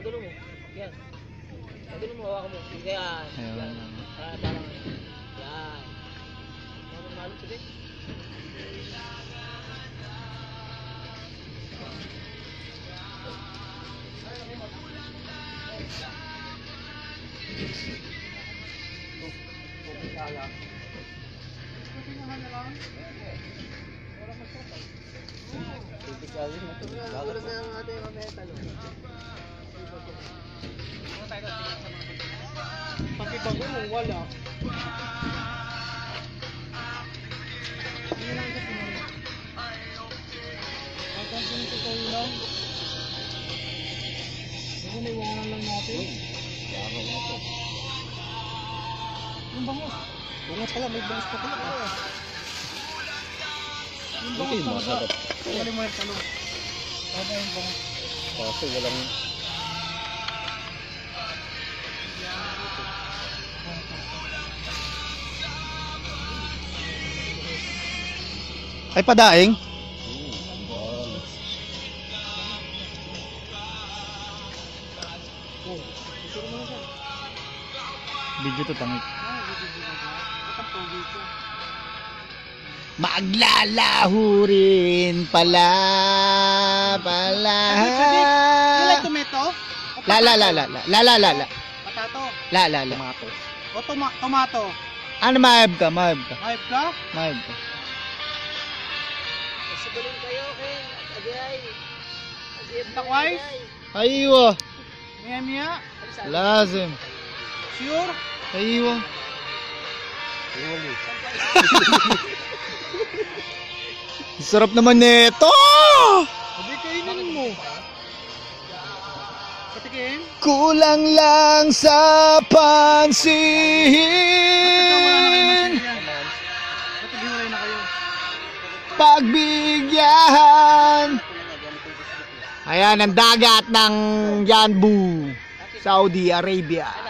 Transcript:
dulo mo. Yan. Dulo mo, hawakan mo. Yan. Yan. Parang. Yan. Malong sige. Pakibago mo, wala. Iwanan lang natin. Yung bangos. Bungas pala, may bangus pa pala. Yung bangos talaga. Wala mo yung talong. Ano yung bangos? Kaso walang... Ay, padaing? Video to tangit. Maglalaho rin pala. You like tomato? La. Patato? La. Tomato. O tomato? Ano mahab ka? Mahib ka? Mahab ka. Sabalin kayo, Agay. Takwais? Aywa. Miya? Lazim. Sure? Aywa. Sarap naman nito. Hindi kainin mo. Patikin? Kulang lang sa pansin. Ba't naghiwalay na kayo? Pagbigyan. Ayan ang dagat ng Yanbu, Saudi Arabia.